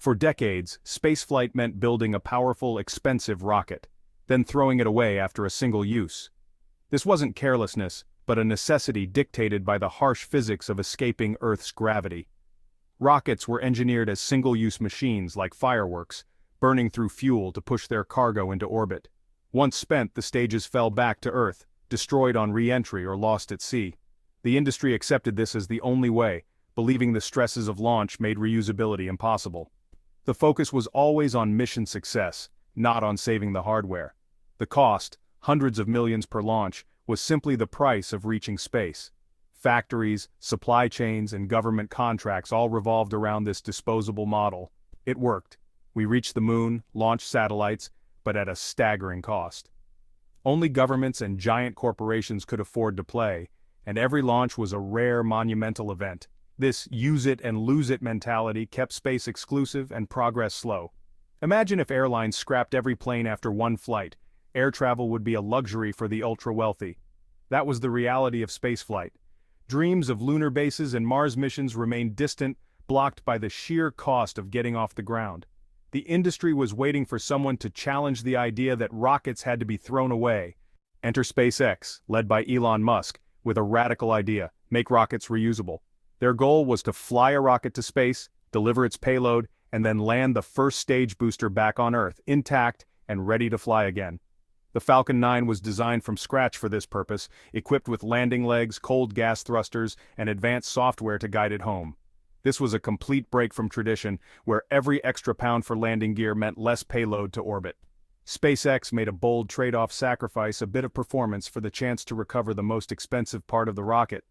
For decades, spaceflight meant building a powerful, expensive rocket, then throwing it away after a single use. This wasn't carelessness, but a necessity dictated by the harsh physics of escaping Earth's gravity. Rockets were engineered as single-use machines like fireworks, burning through fuel to push their cargo into orbit. Once spent, the stages fell back to Earth, destroyed on re-entry or lost at sea. The industry accepted this as the only way, believing the stresses of launch made reusability impossible. The focus was always on mission success, not on saving the hardware. The cost, hundreds of millions per launch, was simply the price of reaching space. Factories, supply chains, and government contracts all revolved around this disposable model. It worked. We reached the moon, launched satellites, but at a staggering cost. Only governments and giant corporations could afford to play, and every launch was a rare, monumental event. This use-it-and-lose-it mentality kept space exclusive and progress slow. Imagine if airlines scrapped every plane after one flight. Air travel would be a luxury for the ultra-wealthy. That was the reality of spaceflight. Dreams of lunar bases and Mars missions remained distant, blocked by the sheer cost of getting off the ground. The industry was waiting for someone to challenge the idea that rockets had to be thrown away. Enter SpaceX, led by Elon Musk, with a radical idea: make rockets reusable. Their goal was to fly a rocket to space, deliver its payload, and then land the first stage booster back on Earth, intact and ready to fly again. The Falcon 9 was designed from scratch for this purpose, equipped with landing legs, cold gas thrusters, and advanced software to guide it home. This was a complete break from tradition, where every extra pound for landing gear meant less payload to orbit. SpaceX made a bold trade-off, sacrifice a bit of performance for the chance to recover the most expensive part of the rocket.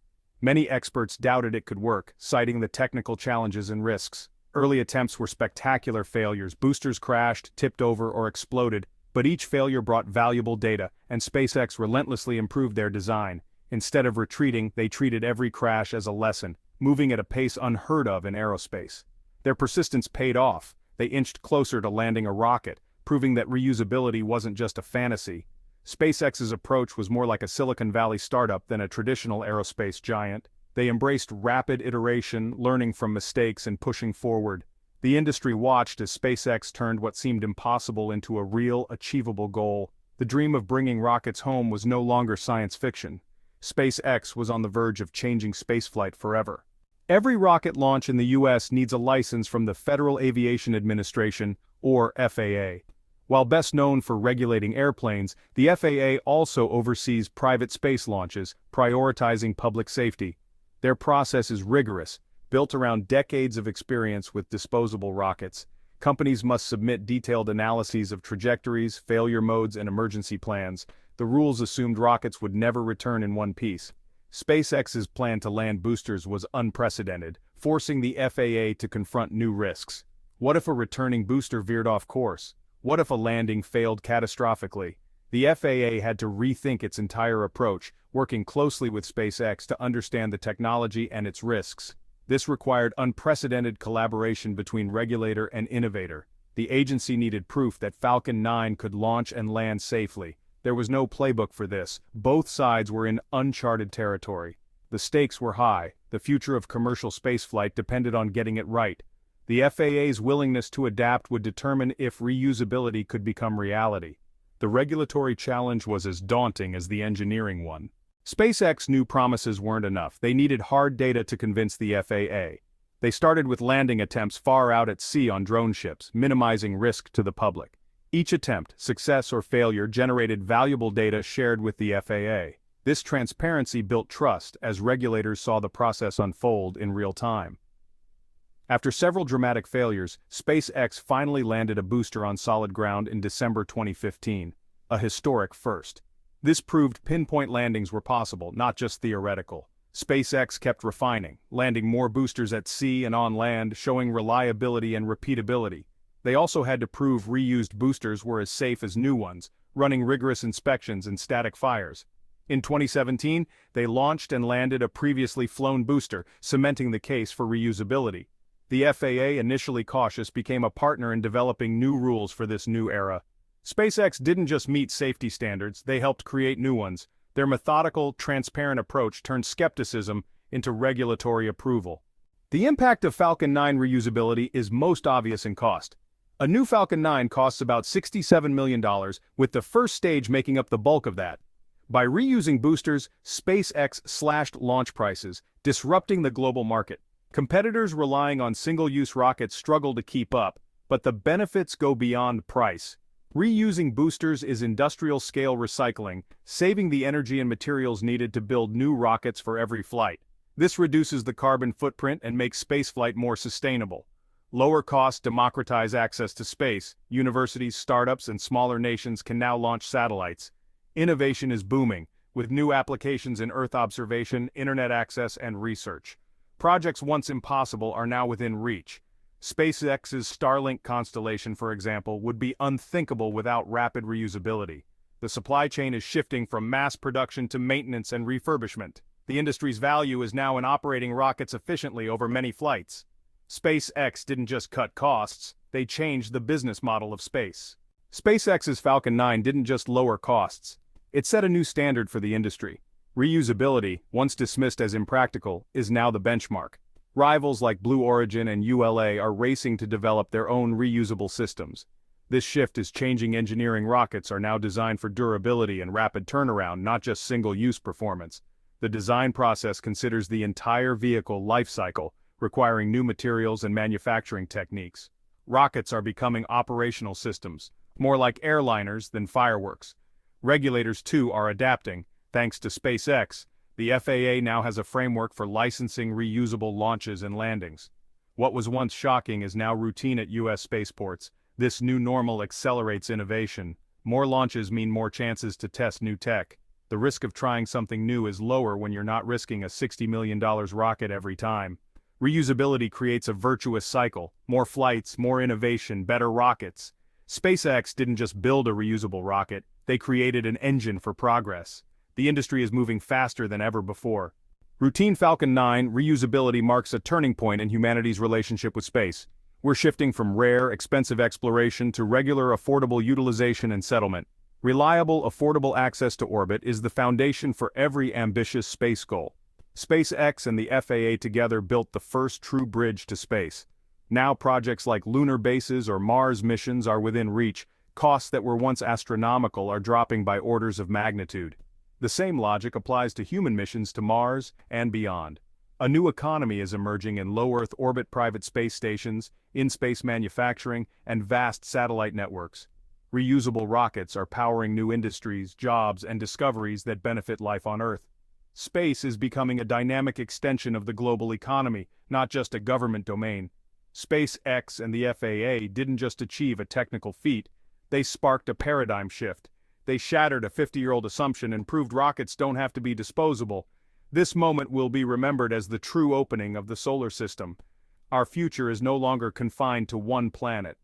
Many experts doubted it could work, citing the technical challenges and risks. Early attempts were spectacular failures. Boosters crashed, tipped over, or exploded, but each failure brought valuable data, and SpaceX relentlessly improved their design. Instead of retreating, they treated every crash as a lesson, moving at a pace unheard of in aerospace. Their persistence paid off. They inched closer to landing a rocket, proving that reusability wasn't just a fantasy. SpaceX's approach was more like a Silicon Valley startup than a traditional aerospace giant. They embraced rapid iteration, learning from mistakes and pushing forward. The industry watched as SpaceX turned what seemed impossible into a real, achievable goal. The dream of bringing rockets home was no longer science fiction. SpaceX was on the verge of changing spaceflight forever. Every rocket launch in the US needs a license from the Federal Aviation Administration, or FAA. While best known for regulating airplanes, the FAA also oversees private space launches, prioritizing public safety. Their process is rigorous, built around decades of experience with disposable rockets. Companies must submit detailed analyses of trajectories, failure modes, and emergency plans. The rules assumed rockets would never return in one piece. SpaceX's plan to land boosters was unprecedented, forcing the FAA to confront new risks. What if a returning booster veered off course? What if a landing failed catastrophically? The FAA had to rethink its entire approach, working closely with SpaceX to understand the technology and its risks. This required unprecedented collaboration between regulator and innovator. The agency needed proof that Falcon 9 could launch and land safely. There was no playbook for this. Both sides were in uncharted territory. The stakes were high. The future of commercial spaceflight depended on getting it right. The FAA's willingness to adapt would determine if reusability could become reality. The regulatory challenge was as daunting as the engineering one. SpaceX knew promises weren't enough. They needed hard data to convince the FAA. They started with landing attempts far out at sea on drone ships, minimizing risk to the public. Each attempt, success or failure, generated valuable data shared with the FAA. This transparency built trust as regulators saw the process unfold in real time. After several dramatic failures, SpaceX finally landed a booster on solid ground in December 2015, a historic first. This proved pinpoint landings were possible, not just theoretical. SpaceX kept refining, landing more boosters at sea and on land, showing reliability and repeatability. They also had to prove reused boosters were as safe as new ones, running rigorous inspections and static fires. In 2017, they launched and landed a previously flown booster, cementing the case for reusability. The FAA, initially cautious, became a partner in developing new rules for this new era. SpaceX didn't just meet safety standards, they helped create new ones. Their methodical, transparent approach turned skepticism into regulatory approval. The impact of Falcon 9 reusability is most obvious in cost. A new Falcon 9 costs about $67 million, with the first stage making up the bulk of that. By reusing boosters, SpaceX slashed launch prices, disrupting the global market. Competitors relying on single-use rockets struggle to keep up, but the benefits go beyond price. Reusing boosters is industrial-scale recycling, saving the energy and materials needed to build new rockets for every flight. This reduces the carbon footprint and makes spaceflight more sustainable. Lower costs democratize access to space. Universities, startups, and smaller nations can now launch satellites. Innovation is booming, with new applications in Earth observation, internet access, and research. Projects once impossible are now within reach. SpaceX's Starlink constellation, for example, would be unthinkable without rapid reusability. The supply chain is shifting from mass production to maintenance and refurbishment. The industry's value is now in operating rockets efficiently over many flights. SpaceX didn't just cut costs, they changed the business model of space. SpaceX's Falcon 9 didn't just lower costs, it set a new standard for the industry. Reusability, once dismissed as impractical, is now the benchmark. Rivals like Blue Origin and ULA are racing to develop their own reusable systems. This shift is changing. Engineering rockets are now designed for durability and rapid turnaround, not just single-use performance. The design process considers the entire vehicle life cycle, requiring new materials and manufacturing techniques. Rockets are becoming operational systems, more like airliners than fireworks. Regulators, too, are adapting. Thanks to SpaceX, the FAA now has a framework for licensing reusable launches and landings. What was once shocking is now routine at U.S. spaceports. This new normal accelerates innovation. More launches mean more chances to test new tech. The risk of trying something new is lower when you're not risking a $60 million rocket every time. Reusability creates a virtuous cycle. More flights, more innovation, better rockets. SpaceX didn't just build a reusable rocket, they created an engine for progress. The industry is moving faster than ever before. Routine Falcon 9 reusability marks a turning point in humanity's relationship with space. We're shifting from rare, expensive exploration to regular, affordable utilization and settlement. Reliable, affordable access to orbit is the foundation for every ambitious space goal. SpaceX and the FAA together built the first true bridge to space. Now projects like lunar bases or Mars missions are within reach. Costs that were once astronomical are dropping by orders of magnitude. The same logic applies to human missions to Mars and beyond. A new economy is emerging in low-Earth orbit private space stations, in-space manufacturing, and vast satellite networks. Reusable rockets are powering new industries, jobs, and discoveries that benefit life on Earth. Space is becoming a dynamic extension of the global economy, not just a government domain. SpaceX and the FAA didn't just achieve a technical feat, they sparked a paradigm shift. They shattered a 50-year-old assumption and proved rockets don't have to be disposable. This moment will be remembered as the true opening of the solar system. Our future is no longer confined to one planet.